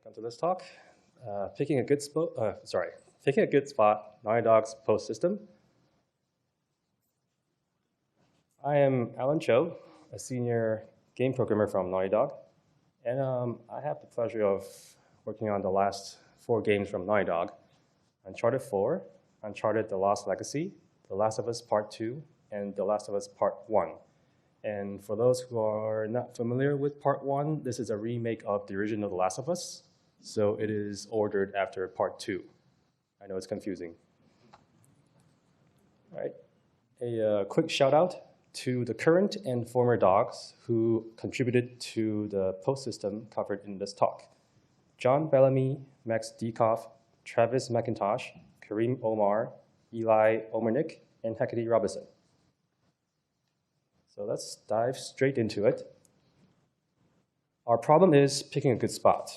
Welcome to this talk. Picking a good spot, Naughty Dog's post system. I am Alan Chou, a senior game programmer from Naughty Dog, and I have the pleasure of working on the last 4 games from Naughty Dog: Uncharted 4, Uncharted: The Lost Legacy, The Last of Us Part 2, and The Last of Us Part 1. And for those who are not familiar with Part 1, this is a remake of the original The Last of Us, so it is ordered after Part 2. I know it's confusing. All right. A quick shout out to the current and former dogs who contributed to the post system covered in this talk: John Bellamy, Max Diekoff, Travis McIntosh, Kareem Omar, Eli Omernick, and Hecate Robinson. So let's dive straight into it. Our problem is picking a good spot.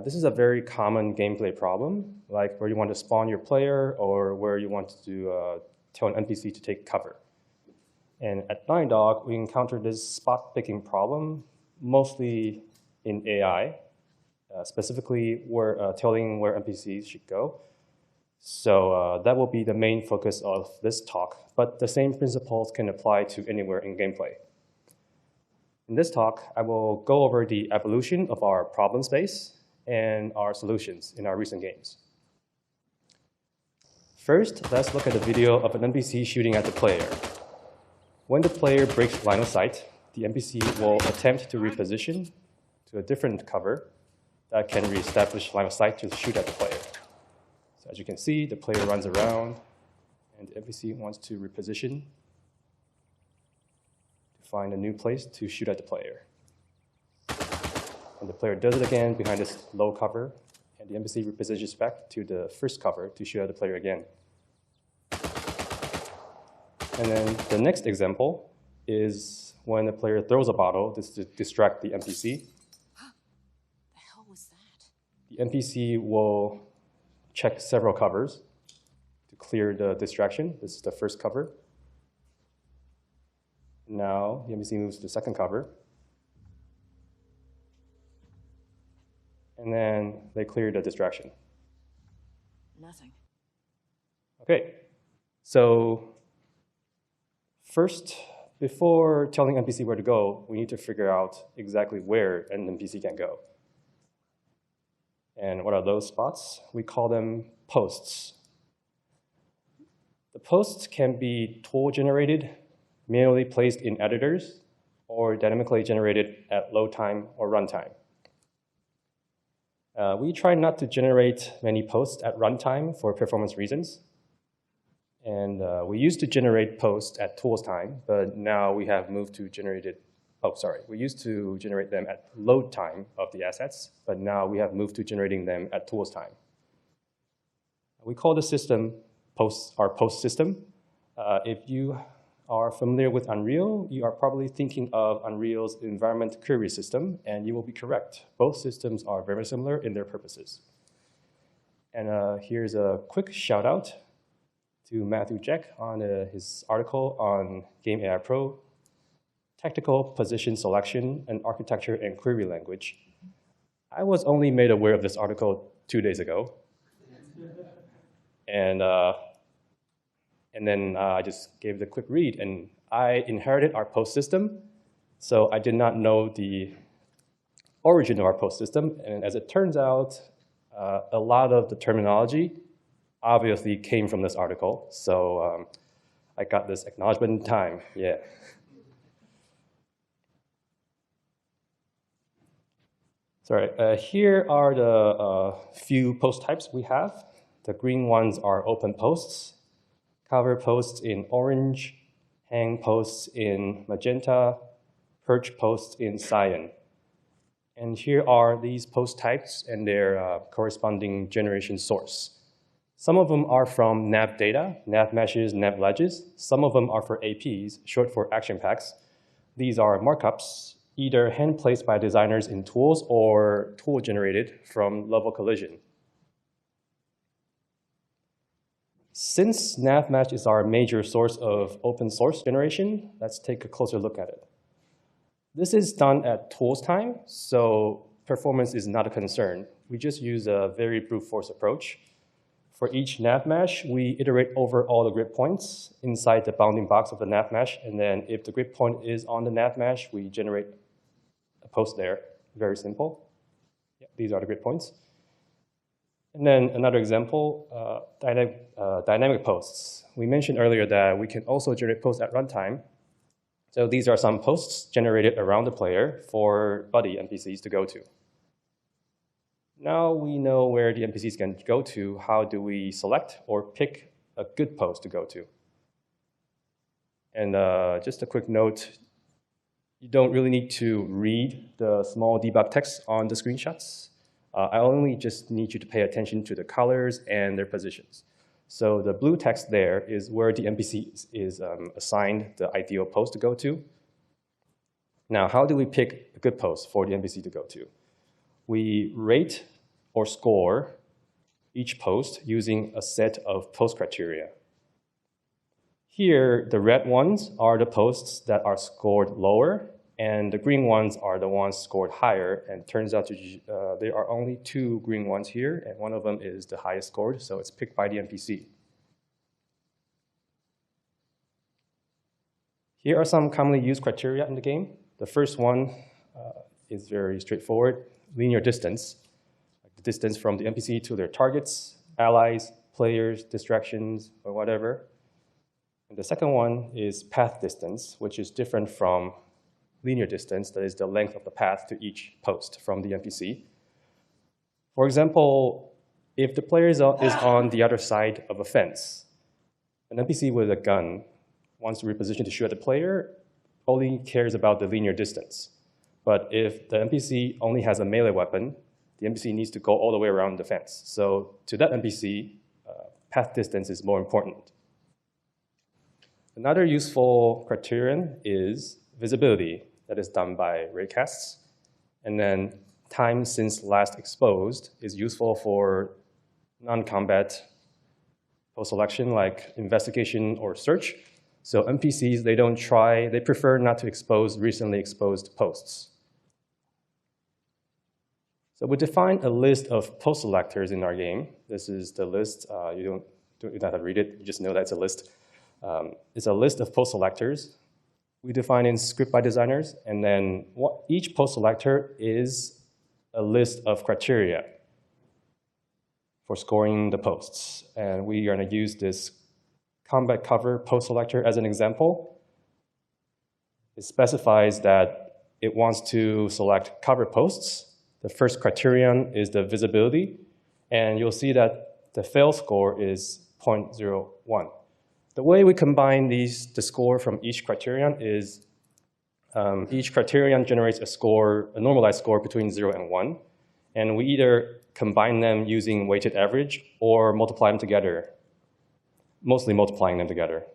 This is a very common gameplay problem, like where you want to spawn your player or where you want to tell an NPC to take cover. And at Naughty Dog, we encountered this spot picking problem mostly in AI, specifically telling where NPCs should go. So that will be the main focus of this talk, but the same principles can apply to anywhere in gameplay. In this talk, I will go over the evolution of our problem space and our solutions in our recent games. First, let's look at a video of an NPC shooting at the player. When the player breaks line of sight, the NPC will attempt to reposition to a different cover that can reestablish line of sight to shoot at the player. So as you can see, the player runs around, and the NPC wants to reposition to find a new place to shoot at the player. And the player does it again behind this low cover, and the NPC repositions back to the first cover to shoot at the player again. And then the next example is when the player throws a bottle to distract the NPC. The hell was that? The NPC will check several covers to clear the distraction. This is the first cover. Now the NPC moves to the second cover. And then they clear the distraction. Nothing. Okay, so first, before telling NPC where to go, we need to figure out exactly where an NPC can go. And what are those spots? We call them posts. The posts can be tool-generated, manually placed in editors, or dynamically generated at load time or runtime. We try not to generate many posts at runtime for performance reasons. And we used to generate posts at tools time, but now we have moved to we used to generate them at load time of the assets, but now we have moved to generating them at tools time. We call the system our post system. If you are familiar with Unreal, you are probably thinking of Unreal's environment query system, and you will be correct. Both systems are very similar in their purposes. And here's a quick shout out to Matthew Jack on his article on Game AI Pro, Technical Position Selection and Architecture and Query Language. I was only made aware of this article 2 days ago. And then I just gave it a quick read, and I inherited our post system, so I did not know the origin of our post system. And as it turns out, a lot of the terminology obviously came from this article, so I got this acknowledgement in time, yeah. Sorry, here are the few post types we have. The green ones are open posts, cover posts in orange, hang posts in magenta, perch posts in cyan. And here are these post types and their corresponding generation source. Some of them are from nav data, nav meshes, nav ledges. Some of them are for APs, short for action packs. These are markups, either hand-placed by designers in tools or tool-generated from level collision. Since NavMesh is our major source of open source generation, let's take a closer look at it. This is done at tools time, so performance is not a concern. We just use a very brute force approach. For each nav mesh, we iterate over all the grid points inside the bounding box of the nav mesh. And then if the grid point is on the nav mesh, we generate a post there. Very simple. Yeah, these are the grid points. And then another example, dynamic posts. We mentioned earlier that we can also generate posts at runtime. So these are some posts generated around the player for buddy NPCs to go to. Now we know where the NPCs can go to. How do we select or pick a good post to go to? And just a quick note, you don't really need to read the small debug text on the screenshots. I only just need you to pay attention to the colors and their positions. So the blue text there is where the NPC is assigned the ideal post to go to. Now, how do we pick a good post for the NPC to go to? We rate or score each post using a set of post criteria. Here, the red ones are the posts that are scored lower, and the green ones are the ones scored higher. And it turns out there are only 2 green ones here, and one of them is the highest scored, so it's picked by the NPC. Here are some commonly used criteria in the game. The first one is very straightforward, linear distance. Like the distance from the NPC to their targets, allies, players, distractions, or whatever. And the second one is path distance, which is different from linear distance, that is the length of the path to each post from the NPC. For example, if the player is on the other side of a fence, an NPC with a gun wants to reposition to shoot at the player, only cares about the linear distance. But if the NPC only has a melee weapon, the NPC needs to go all the way around the fence. So to that NPC, path distance is more important. Another useful criterion is visibility. That is done by raycasts. And then time since last exposed is useful for non-combat post-selection like investigation or search. So NPCs, they prefer not to expose recently exposed posts. So we define a list of post selectors in our game. This is the list. You don't have to read it. You just know that it's a list. It's a list of post selectors. We define in script by designers, and then each post selector is a list of criteria for scoring the posts. And we are going to use this combat cover post selector as an example. It specifies that it wants to select cover posts. The first criterion is the visibility, and you'll see that the fail score is 0.01. The way we combine the score from each criterion is each criterion generates a normalized score between 0 and 1. And we either combine them using weighted average or multiply them together, mostly multiplying them together.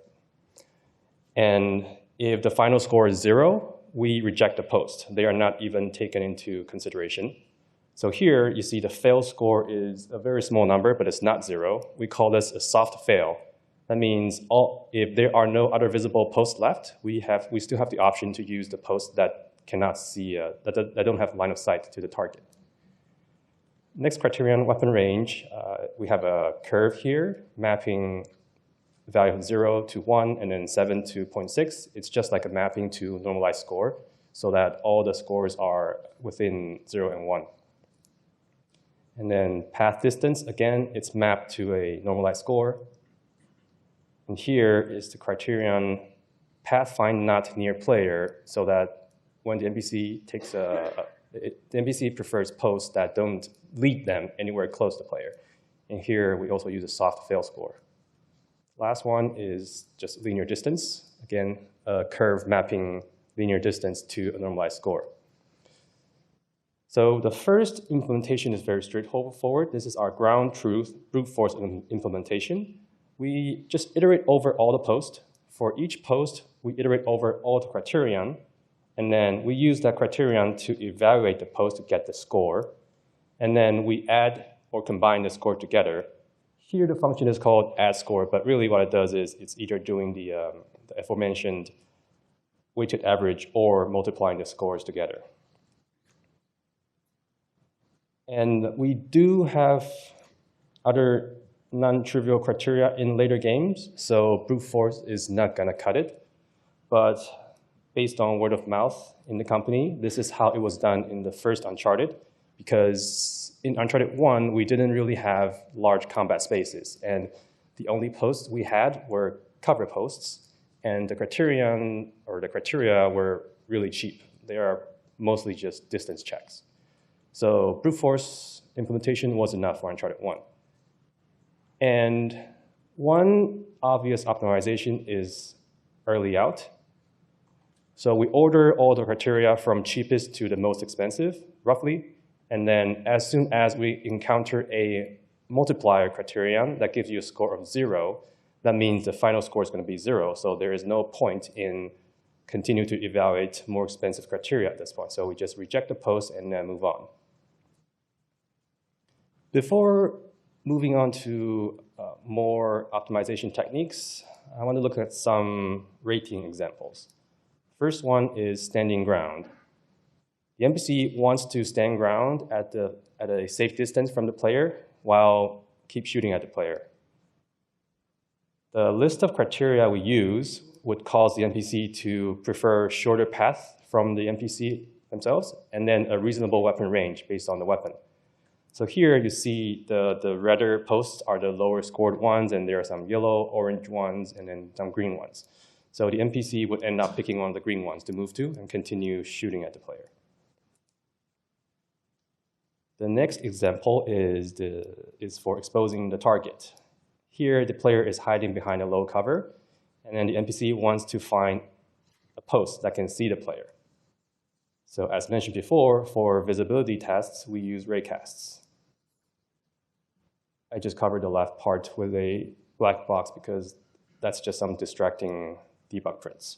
And if the final score is 0, we reject the post. They are not even taken into consideration. So here you see the fail score is a very small number, but it's not 0. We call this a soft fail. That means if there are no other visible posts left, we still have the option to use the posts that cannot see, that don't have line of sight to the target. Next criterion, weapon range. We have a curve here mapping value of 0 to 1 and then 7 to 0.6. It's just like a mapping to normalized score so that all the scores are within 0 and 1. And then path distance, again, it's mapped to a normalized score. And here is the criterion path find not near player, so that when the NPC the NPC prefers posts that don't lead them anywhere close to player. And here we also use a soft fail score. Last one is just linear distance. Again, a curve mapping linear distance to a normalized score. So the first implementation is very straightforward. This is our ground truth brute force implementation. We just iterate over all the posts. For each post, we iterate over all the criterion, and then we use that criterion to evaluate the post to get the score. And then we add or combine the score together. Here the function is called add score, but really what it does is it's either doing the aforementioned weighted average or multiplying the scores together. And we do have other non-trivial criteria in later games, so brute force is not going to cut it. But based on word of mouth in the company, this is how it was done in the first Uncharted, because in Uncharted 1, we didn't really have large combat spaces, and the only posts we had were cover posts, and the criterion or the criteria were really cheap. They are mostly just distance checks. So brute force implementation was enough for Uncharted 1. And one obvious optimization is early out. So we order all the criteria from cheapest to the most expensive, roughly. And then as soon as we encounter a multiplier criterion that gives you a score of 0, that means the final score is going to be 0. So there is no point in continue to evaluate more expensive criteria at this point. So we just reject the post and then move on. Before moving on to more optimization techniques, I want to look at some rating examples. First one is standing ground. The NPC wants to stand ground at a safe distance from the player while keep shooting at the player. The list of criteria we use would cause the NPC to prefer shorter path from the NPC themselves, and then a reasonable weapon range based on the weapon. So here you see the redder posts are the lower scored ones, and there are some yellow, orange ones, and then some green ones. So the NPC would end up picking one of the green ones to move to and continue shooting at the player. The next example is for exposing the target. Here, the player is hiding behind a low cover, and then the NPC wants to find a post that can see the player. So as mentioned before, for visibility tests, we use raycasts. I just covered the left part with a black box because that's just some distracting debug prints.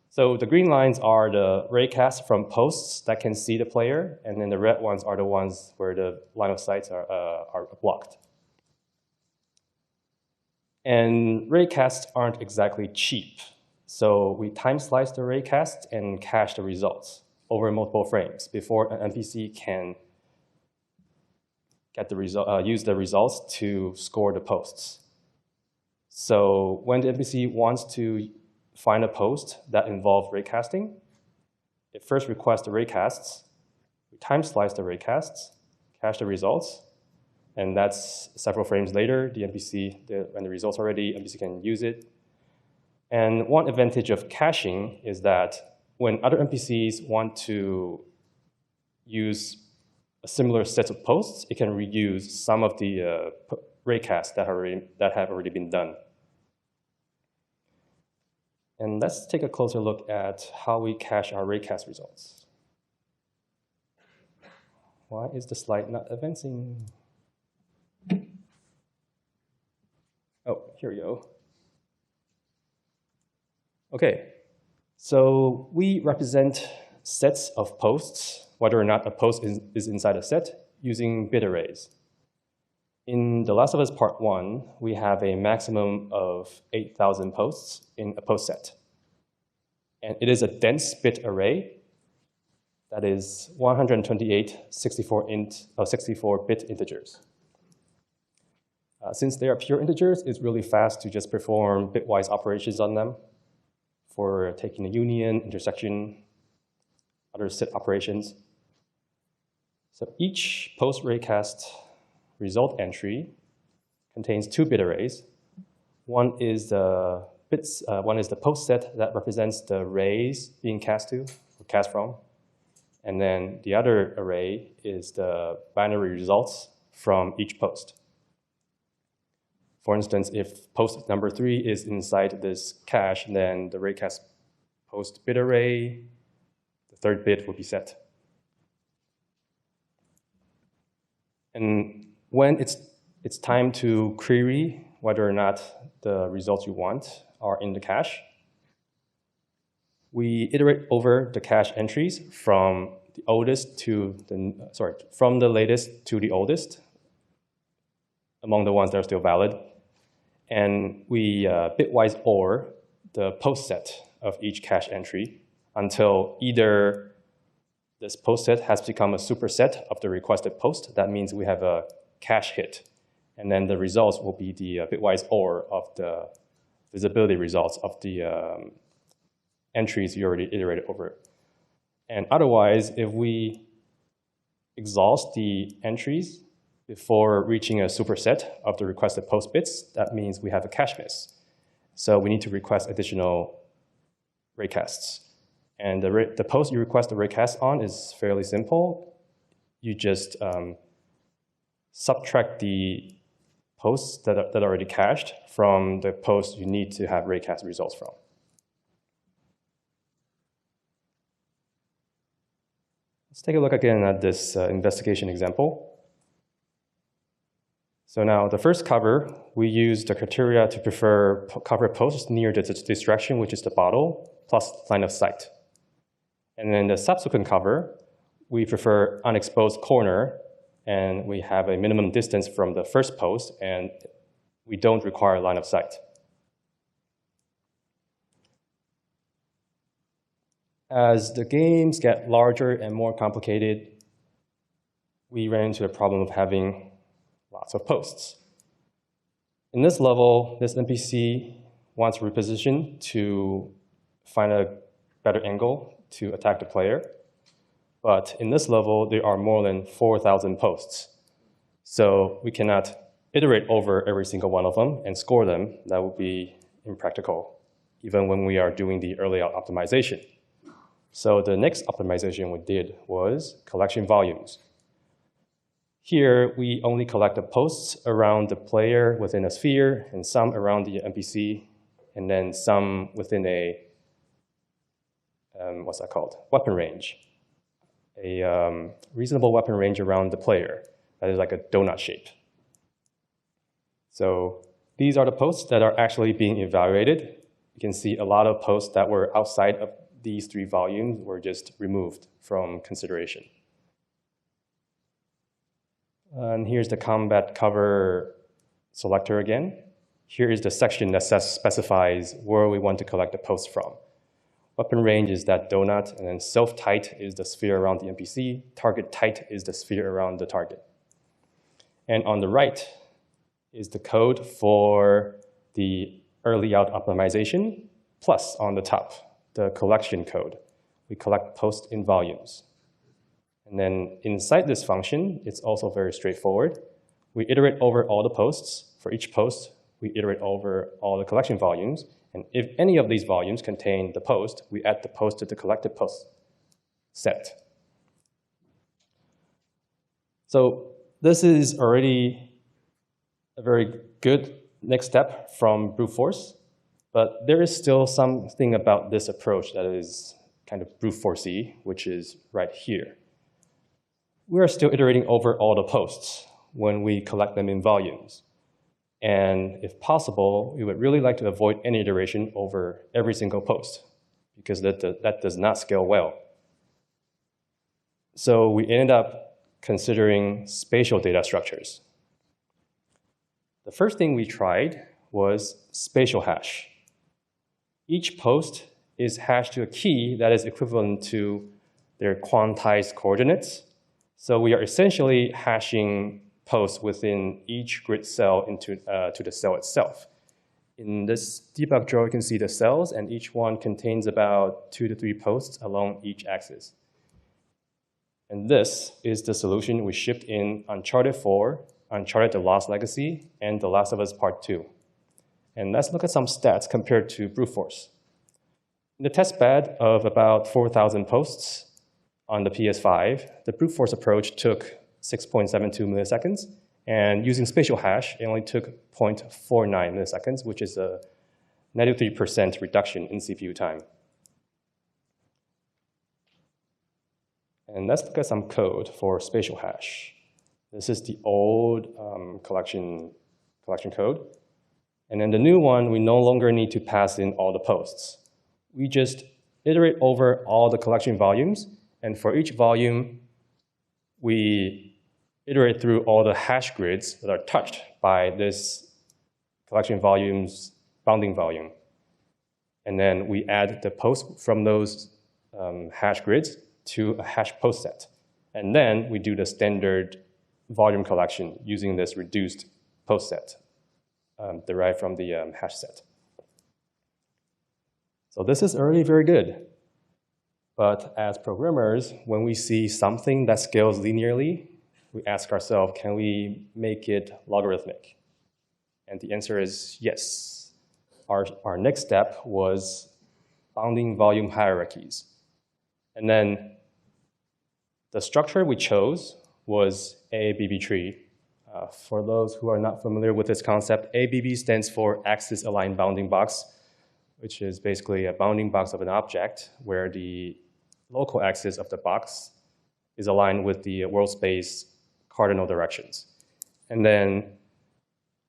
So the green lines are the raycasts from posts that can see the player, and then the red ones are the ones where the line of sights are blocked. And raycasts aren't exactly cheap. So we time slice the raycast and cache the results over multiple frames before an NPC can get the use the results to score the posts. So when the NPC wants to find a post that involves raycasting, it first requests the raycasts, we time slice the raycasts, cache the results, and that's several frames later, the NPC, when the results are ready, NPC can use it. And one advantage of caching is that when other NPCs want to use a similar set of posts, it can reuse some of the raycasts that have already been done. And let's take a closer look at how we cache our raycast results. Why is the slide not advancing? Oh, here we go. Okay, so we represent sets of posts, whether or not a post is inside a set, using bit arrays. In The Last of Us Part 1, we have a maximum of 8,000 posts in a post set. And it is a dense bit array that is 128 64-bit integers. Since they are pure integers, it's really fast to just perform bitwise operations on them for taking a union, intersection, other set operations. So each post raycast result entry contains 2 bit arrays. One is the post set that represents the rays being cast to or cast from, and then the other array is the binary results from each post. For instance, if post number 3 is inside this cache, then the raycast post bit array, the 3rd bit will be set. And when it's time to query whether or not the results you want are in the cache, we iterate over the cache entries from the latest to the oldest among the ones that are still valid. And we bitwise OR the post set of each cache entry until either this post set has become a superset of the requested post. That means we have a cache hit. And then the results will be the bitwise OR of the visibility results of the entries you already iterated over. And otherwise, if we exhaust the entries before reaching a superset of the requested post bits, that means we have a cache miss. So we need to request additional raycasts. And the post you request the raycast on is fairly simple. You just subtract the posts that are already cached from the posts you need to have raycast results from. Let's take a look again at this investigation example. So now the first cover, we use the criteria to prefer cover posts near the distraction, which is the bottle, plus line of sight. And then the subsequent cover, we prefer unexposed corner, and we have a minimum distance from the first post, and we don't require line of sight. As the games get larger and more complicated, we ran into the problem of having lots of posts. In this level, this NPC wants to reposition to find a better angle to attack the player. But in this level, there are more than 4,000 posts. So we cannot iterate over every single one of them and score them. That would be impractical, even when we are doing the early out optimization. So the next optimization we did was collection volumes. Here, we only collect the posts around the player within a sphere, and some around the NPC, and then some within a, what's that called? Weapon range. A reasonable weapon range around the player that is like a donut shape. So these are the posts that are actually being evaluated. You can see a lot of posts that were outside of these 3 volumes were just removed from consideration. And here's the combat cover selector again. Here is the section that specifies where we want to collect the posts from. Weapon range is that donut, and then self-tight is the sphere around the NPC. Target tight is the sphere around the target. And on the right is the code for the early out optimization, plus on the top, the collection code. We collect posts in volumes. And then inside this function, it's also very straightforward. We iterate over all the posts. For each post, we iterate over all the collection volumes. And if any of these volumes contain the post, we add the post to the collected post set. So this is already a very good next step from brute force. But there is still something about this approach that is kind of brute forcey, which is right here. We are still iterating over all the posts when we collect them in volumes. And if possible, we would really like to avoid any iteration over every single post, because that does not scale well. So we ended up considering spatial data structures. The first thing we tried was spatial hash. Each post is hashed to a key that is equivalent to their quantized coordinates. So we are essentially hashing posts within each grid cell into to the cell itself. In this debug drawer, you can see the cells, and each one contains about 2 to 3 posts along each axis. And this is the solution we shipped in Uncharted 4, Uncharted: The Lost Legacy, and The Last of Us Part 2. And let's look at some stats compared to brute force. In the test bed of about 4,000 posts on the PS5, the brute force approach took 6.72 milliseconds. And using spatial hash, it only took 0.49 milliseconds, which is a 93% reduction in CPU time. And let's look at some code for spatial hash. This is the old collection code. And then the new one, we no longer need to pass in all the posts. We just iterate over all the collection volumes, and for each volume, we iterate through all the hash grids that are touched by this collection volume's bounding volume. And then we add the posts from those hash grids to a hash post set. And then we do the standard volume collection using this reduced post set derived from the hash set. So this is already very good. But as programmers, when we see something that scales linearly, we ask ourselves, can we make it logarithmic? And the answer is yes. Our next step was bounding volume hierarchies. And then the structure we chose was AABB tree. For those who are not familiar with this concept, AABB stands for axis-aligned bounding box, which is basically a bounding box of an object where the local axis of the box is aligned with the world space cardinal directions. And then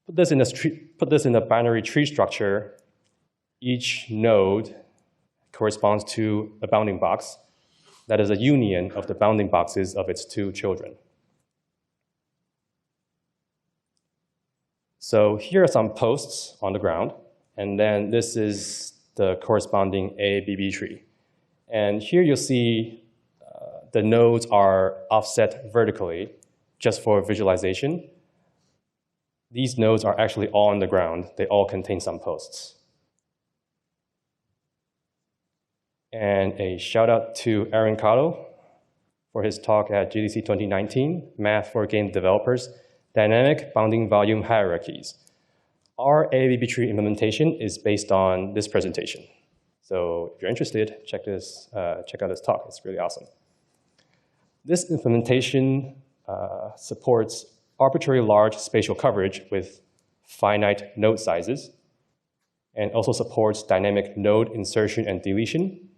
put this in a binary tree structure. Each node corresponds to a bounding box that is a union of the bounding boxes of its two children. So here are some posts on the ground, and then this is the corresponding AABB tree. And here you'll see the nodes are offset vertically just for visualization. These nodes are actually all on the ground. They all contain some posts. And a shout out to Aaron Cotto for his talk at GDC 2019, Math for Game Developers, Dynamic Bounding Volume Hierarchies. Our AABB tree implementation is based on this presentation. So if you're interested, check out this talk. It's really awesome. This implementation supports arbitrarily large spatial coverage with finite node sizes, and also supports dynamic node insertion and deletion.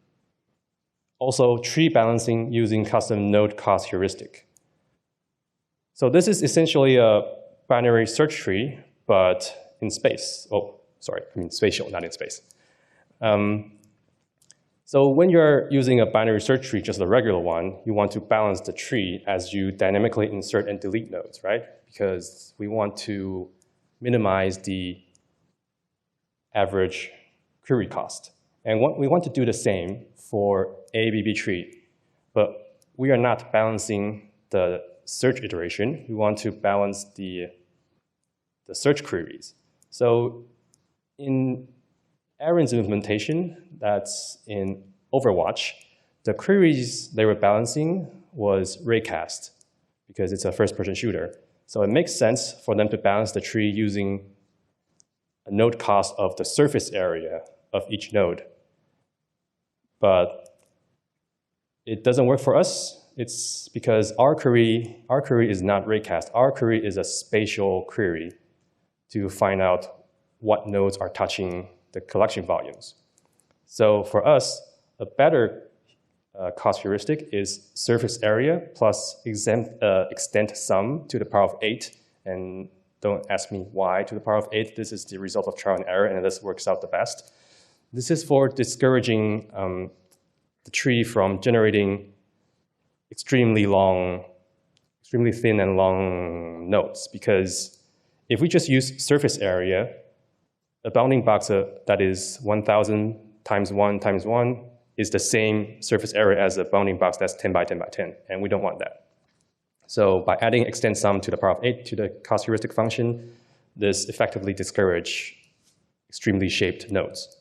Also, tree balancing using custom node cost heuristic. So this is essentially a binary search tree, but in space. Oh, sorry, I mean spatial, not in space. So when you're using a binary search tree, just a regular one, you want to balance the tree as you dynamically insert and delete nodes, right? Because we want to minimize the average query cost. And we want to do the same for AABB tree, but we are not balancing the search iteration. We want to balance the search queries. So in Aaron's implementation, that's in Overwatch, the queries they were balancing was raycast because it's a first-person shooter. So it makes sense for them to balance the tree using a node cost of the surface area of each node. But it doesn't work for us. It's because our query is not raycast. Our query is a spatial query to find out what nodes are touching the collection volumes. So for us, a better cost heuristic is surface area plus extent sum to the power of 8. And don't ask me why to the power of 8. This is the result of trial and error, and this works out the best. This is for discouraging the tree from generating extremely thin and long nodes. Because if we just use surface area, a bounding box that is 1,000 times 1 times 1 is the same surface area as a bounding box that's 10 by 10 by 10, and we don't want that. So by adding extend sum to the power of 8 to the cost heuristic function, this effectively discourages extremely shaped nodes.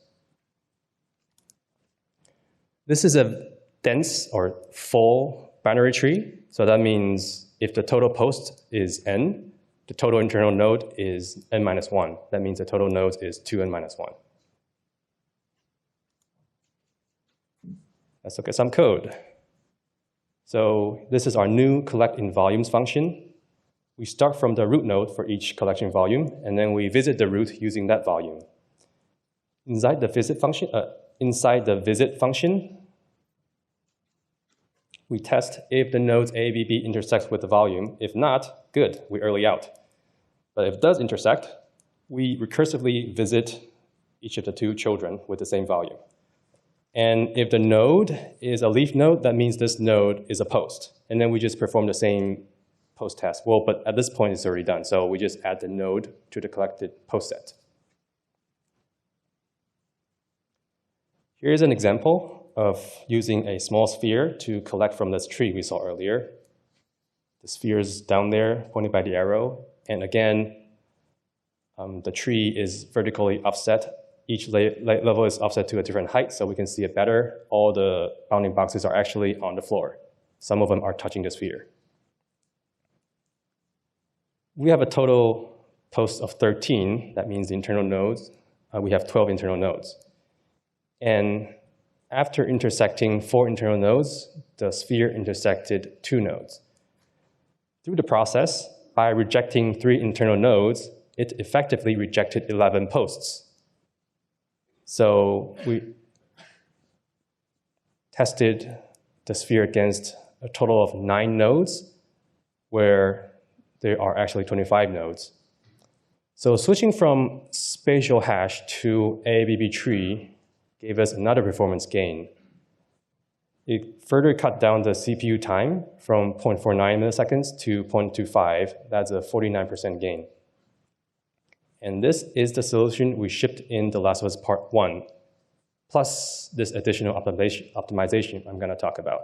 This is a dense or full binary tree. So that means if the total post is n, the total internal node is n minus 1. That means the total nodes is 2n minus 1. Let's look at some code. So this is our new collect in volumes function. We start from the root node for each collection volume, and then we visit the root using that volume. Inside the visit function, we test if the nodes AABB intersects with the volume. If not, good, we early out. But if it does intersect, we recursively visit each of the two children with the same volume. And if the node is a leaf node, that means this node is a post. And then we just perform the same post test. Well, but at this point, it's already done. So we just add the node to the collected post set. Here's an example of using a small sphere to collect from this tree we saw earlier. The sphere is down there, pointed by the arrow. And again, the tree is vertically offset. Each level is offset to a different height, so we can see it better. All the bounding boxes are actually on the floor. Some of them are touching the sphere. We have a total post of 13. That means the internal nodes. We have 12 internal nodes. And after intersecting 4 internal nodes, the sphere intersected 2 nodes. Through the process, by rejecting 3 internal nodes, it effectively rejected 11 posts. So we tested the sphere against a total of 9 nodes, where there are actually 25 nodes. So switching from spatial hash to AABB tree gave us another performance gain. It further cut down the CPU time from 0.49 milliseconds to 0.25. That's a 49% gain. And this is the solution we shipped in The Last of Us Part 1, plus this additional optimization I'm going to talk about.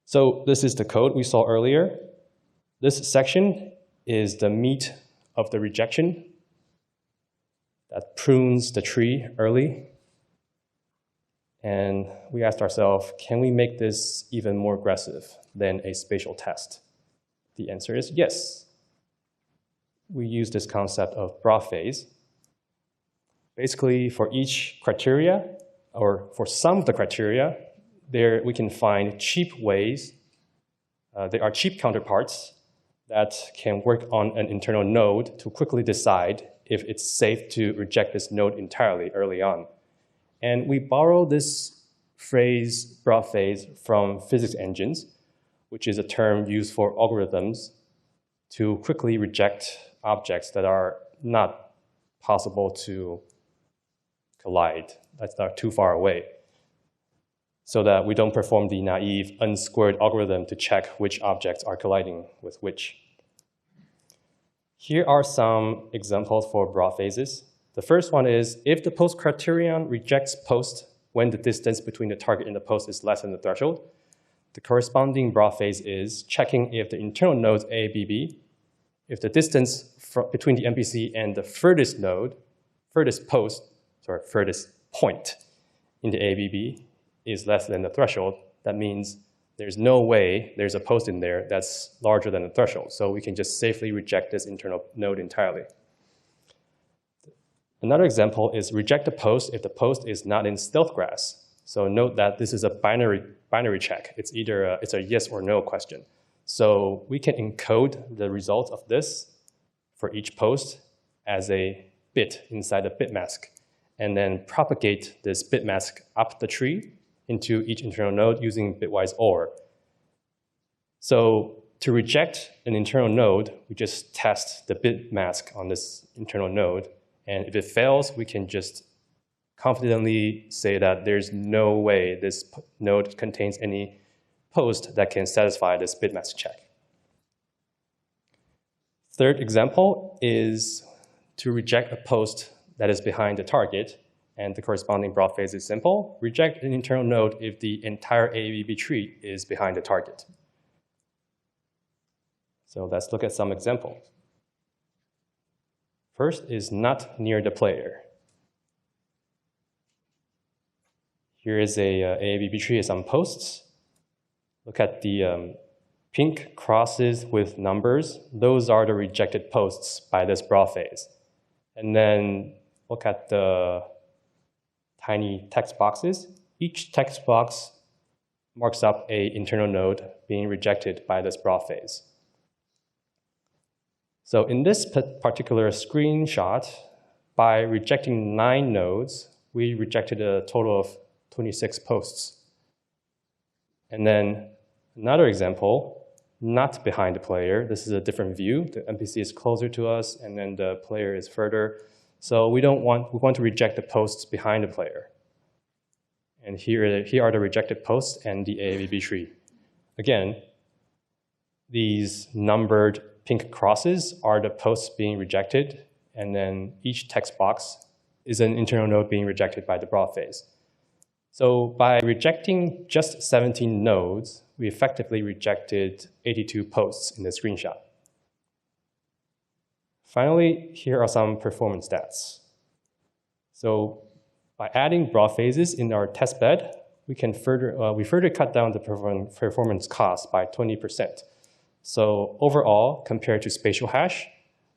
So this is the code we saw earlier. This section is the meat of the rejection that prunes the tree early. And we asked ourselves, can we make this even more aggressive than a spatial test? The answer is yes. We use this concept of broad phase. Basically, for each criteria, or for some of the criteria, there we can find cheap ways. There are cheap counterparts that can work on an internal node to quickly decide if it's safe to reject this node entirely early on. And we borrow this phrase, broad phase, from physics engines, which is a term used for algorithms to quickly reject objects that are not possible to collide, that are too far away, so that we don't perform the naive unsquared algorithm to check which objects are colliding with which. Here are some examples for broad phases. The first one is, if the post criterion rejects post when the distance between the target and the post is less than the threshold, the corresponding broad phase is checking if the internal nodes A, B, B, if the distance between the MPC and the furthest node, furthest point in the ABB is less than the threshold. That means there's no way there's a post in there that's larger than the threshold. So we can just safely reject this internal node entirely. Another example is reject a post if the post is not in stealth grass. So note that this is a binary check. It's either it's a yes or no question. So we can encode the result of this for each post as a bit inside a bit mask, and then propagate this bit mask up the tree into each internal node using bitwise OR. So to reject an internal node, we just test the bit mask on this internal node. And if it fails, we can just confidently say that there's no way this node contains any post that can satisfy this bit mask check. Third example is to reject a post that is behind the target, and the corresponding broad phase is simple. Reject an internal node if the entire AABB tree is behind the target. So let's look at some examples. First is not near the player. Here is a AABB tree with some posts. Look at the pink crosses with numbers. Those are the rejected posts by this broad phase. And then look at the tiny text boxes. Each text box marks up an internal node being rejected by this broad phase. So in this particular screenshot, by rejecting 9 nodes, we rejected a total of 26 posts. And then another example, not behind the player. This is a different view. The NPC is closer to us, and then the player is further. So we want to reject the posts behind the player. And here are the rejected posts and the AABB tree. Again, these numbered pink crosses are the posts being rejected, and then each text box is an internal node being rejected by the broad phase. So by rejecting just 17 nodes, we effectively rejected 82 posts in the screenshot. Finally, here are some performance stats. So by adding broad phases in our test bed, we further cut down the performance cost by 20%. So overall, compared to spatial hash,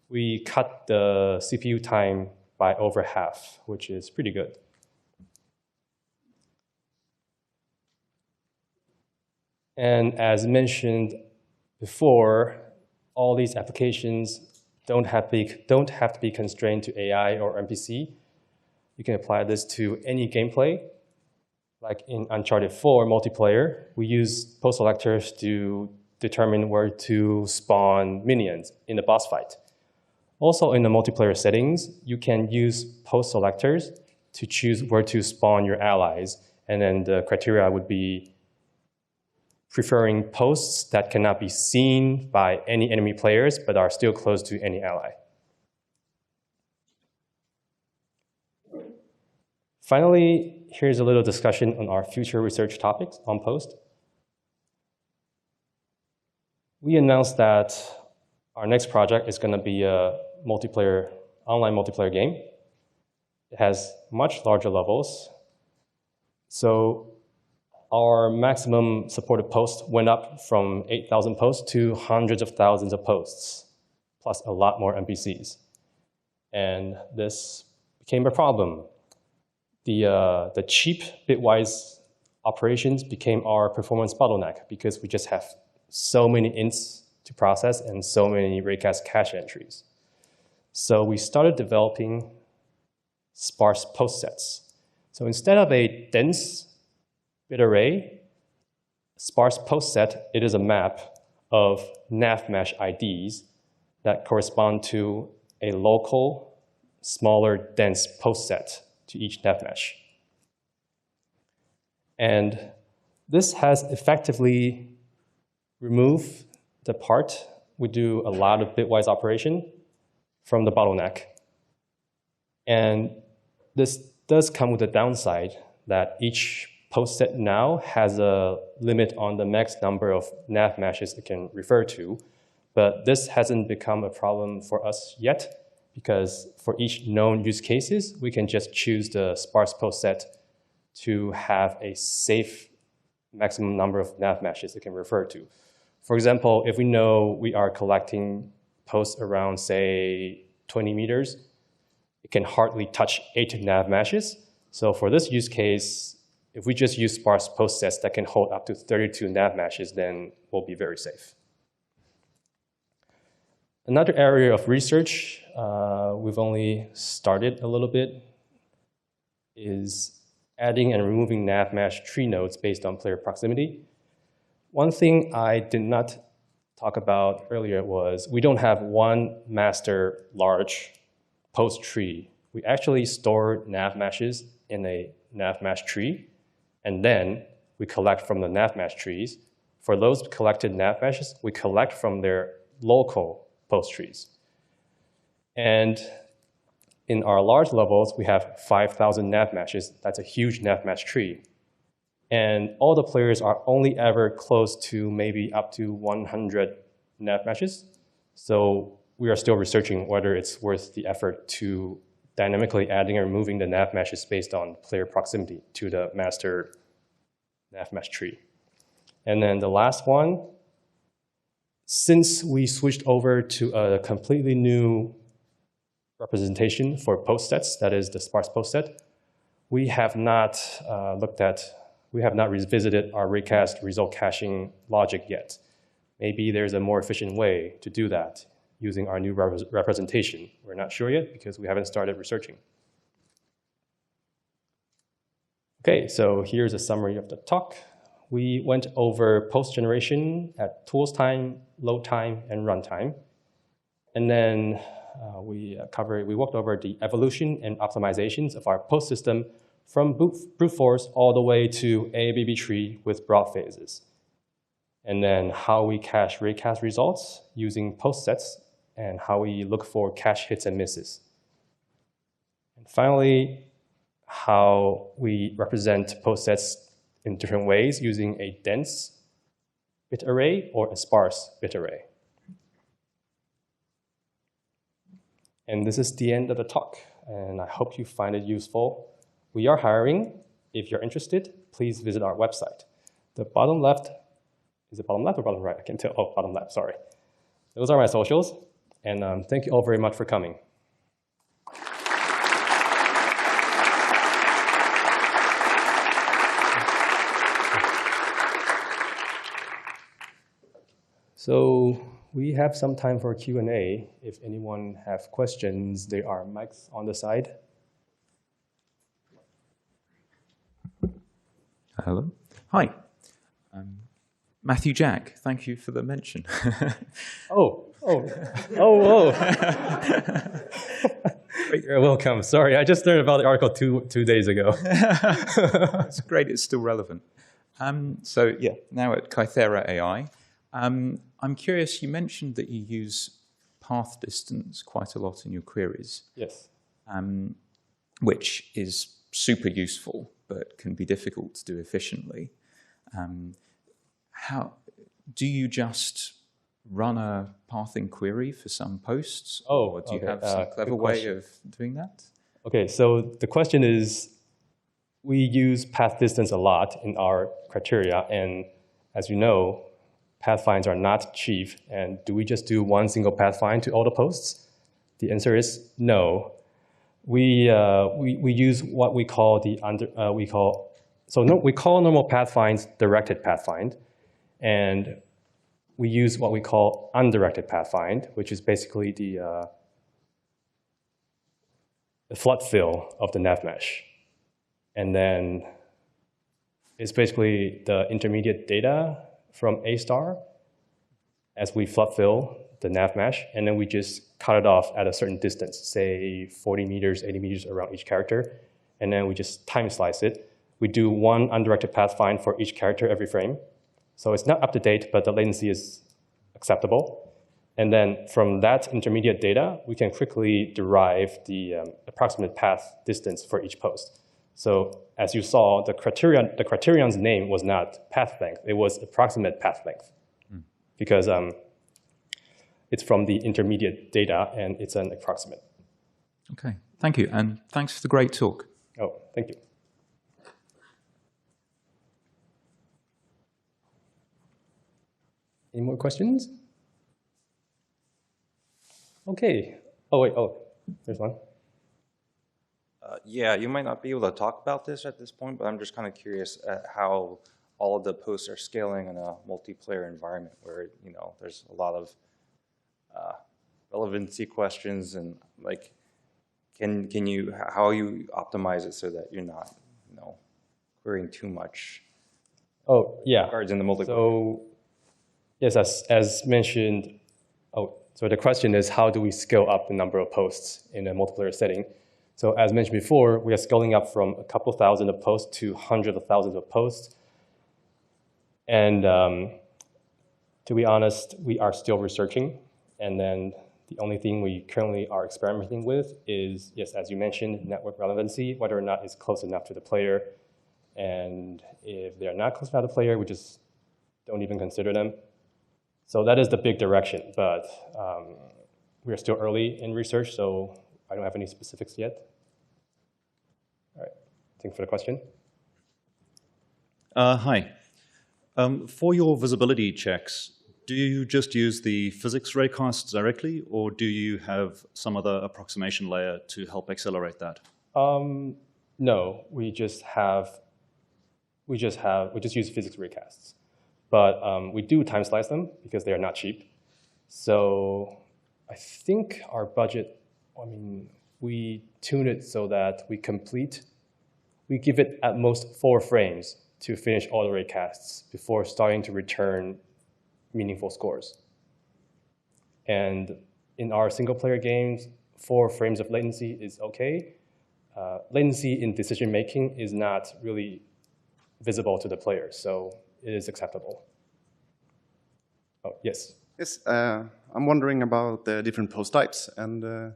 we cut the CPU time by over half, which is pretty good. And as mentioned before, all these applications don't have to be constrained to AI or NPC. You can apply this to any gameplay. Like in Uncharted 4 multiplayer, we use post selectors to determine where to spawn minions in the boss fight. Also in the multiplayer settings, you can use post selectors to choose where to spawn your allies. And then the criteria would be preferring posts that cannot be seen by any enemy players but are still close to any ally. Finally, here's a little discussion on our future research topics on Post. We announced that our next project is going to be a online multiplayer game. It has much larger levels. So our maximum supported posts went up from 8,000 posts to hundreds of thousands of posts, plus a lot more NPCs. And this became a problem. The cheap bitwise operations became our performance bottleneck because we just have so many ints to process and so many raycast cache entries. So we started developing sparse post sets. So instead of a dense bit array, sparse post set, it is a map of nav mesh IDs that correspond to a local, smaller, dense post set to each nav mesh. And this has effectively removed the part we do a lot of bitwise operation from the bottleneck. And this does come with a downside that each post set now has a limit on the max number of nav meshes it can refer to. But this hasn't become a problem for us yet, because for each known use cases, we can just choose the sparse post set to have a safe maximum number of nav meshes it can refer to. For example, if we know we are collecting posts around, say, 20 meters, it can hardly touch 8 nav meshes. So for this use case, if we just use sparse post sets that can hold up to 32 nav meshes, then we'll be very safe. Another area of research we've only started a little bit is adding and removing nav mesh tree nodes based on player proximity. One thing I did not talk about earlier was we don't have one master large post tree. We actually store nav meshes in a nav mesh tree, and then we collect from the nav mesh trees. For those collected nav meshes, we collect from their local post trees. And in our large levels, we have 5,000 nav meshes. That's a huge nav mesh tree. And all the players are only ever close to maybe up to 100 nav meshes. So we are still researching whether it's worth the effort to dynamically adding and removing the nav meshes based on player proximity to the master nav mesh tree. And then the last one, since we switched over to a completely new representation for post sets, that is the sparse post set, we have not revisited our raycast result caching logic yet. Maybe there's a more efficient way to do that using our new representation. We're not sure yet because we haven't started researching. Okay, so here's a summary of the talk. We went over post generation at tools time, load time, and runtime. And then we walked over the evolution and optimizations of our post system from brute force all the way to AABB tree with broad phases. And then how we cache raycast results using post sets and how we look for cache hits and misses. And finally, how we represent post sets in different ways using a dense bit array or a sparse bit array. And this is the end of the talk, and I hope you find it useful. We are hiring. If you're interested, please visit our website. The bottom left, is it bottom left or bottom right? I can't tell. Oh, bottom left, sorry. Those are my socials, and thank you all very much for coming. So we have some time for Q&A. If anyone have questions, there are mics on the side. Hello. Hi. Matthew Jack, thank you for the mention. Oh. You're welcome. Sorry, I just learned about the article two days ago. It's great, it's still relevant. So yeah, now at Kythera AI. I'm curious, you mentioned that you use path distance quite a lot in your queries. Yes. Which is super useful, but can be difficult to do efficiently. How do you just run a pathing query for some posts? Or do you have some clever way of doing that? Okay, so the question is, we use path distance a lot in our criteria, and as you know, path finds are not cheap. And do we just do one single path find to all the posts? The answer is no. We use what we call we call normal path finds directed path find, and we use what we call undirected path find, which is basically the flood fill of the nav mesh, and then it's basically the intermediate data from A star as we flood fill the nav mesh, and then we just cut it off at a certain distance, say 40 meters, 80 meters around each character, and then we just time slice it. We do one undirected path find for each character every frame. So it's not up to date, but the latency is acceptable. And then from that intermediate data, we can quickly derive the approximate path distance for each post. So as you saw, the criterion's name was not path length, it was approximate path length. Because it's from the intermediate data and it's an approximate. Okay, thank you. And thanks for the great talk. Oh, thank you. Any more questions? Okay. Oh, wait, there's one. Yeah, you might not be able to talk about this at this point, but I'm just kind of curious at how all of the posts are scaling in a multiplayer environment where, you know, there's a lot of relevancy questions and like, how you optimize it so that you're not, you know, querying too much. Oh, yeah. Cards in the multiplayer. So, yes, as mentioned, so the question is, how do we scale up the number of posts in a multiplayer setting? So as mentioned before, we are scaling up from a couple thousand of posts to hundreds of thousands of posts. And to be honest, we are still researching. And then the only thing we currently are experimenting with is, yes, as you mentioned, network relevancy, whether or not it's close enough to the player. And if they're not close enough to the player, we just don't even consider them. So that is the big direction, but we're still early in research, so I don't have any specifics yet. All right, thanks for the question. Hi. For your visibility checks, do you just use the physics raycast directly, or do you have some other approximation layer to help accelerate that? No, we just use physics raycasts. But we do time slice them because they are not cheap. So I think our budget, we tune it so that we give it at most 4 frames to finish all the raycasts before starting to return meaningful scores. And in our single player games, 4 frames of latency is okay. Latency in decision making is not really visible to the player, so it is acceptable. Oh, yes. Yes, I'm wondering about the different post types, and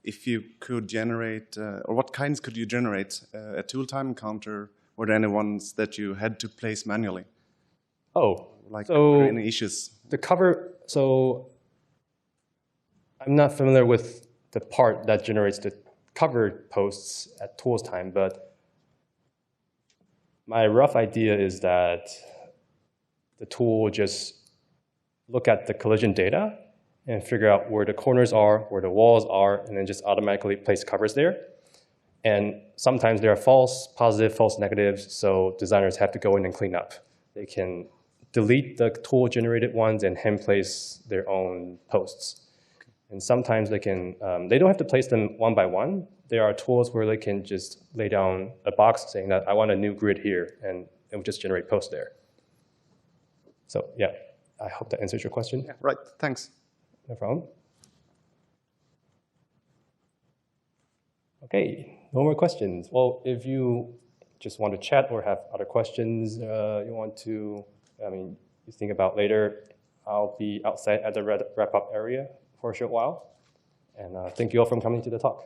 if you could generate, or what kinds could you generate? A tool time encounter, were there any ones that you had to place manually? Oh, Like, so were there any issues? the cover, so I'm not familiar with the part that generates the covered posts at tools time, but my rough idea is that the tool will just look at the collision data and figure out where the corners are, where the walls are, and then just automatically place covers there. And sometimes there are false positive, false negatives, so designers have to go in and clean up. They can delete the tool-generated ones and hand place their own posts. And sometimes they can, they don't have to place them one by one. There are tools where they can just lay down a box saying that I want a new grid here, and it will just generate posts there. So yeah, I hope that answers your question. Yeah, right, thanks. No problem. Okay, no more questions. Well, if you just want to chat or have other questions you want to, you think about later, I'll be outside at the wrap-up area for a short while. And thank you all for coming to the talk.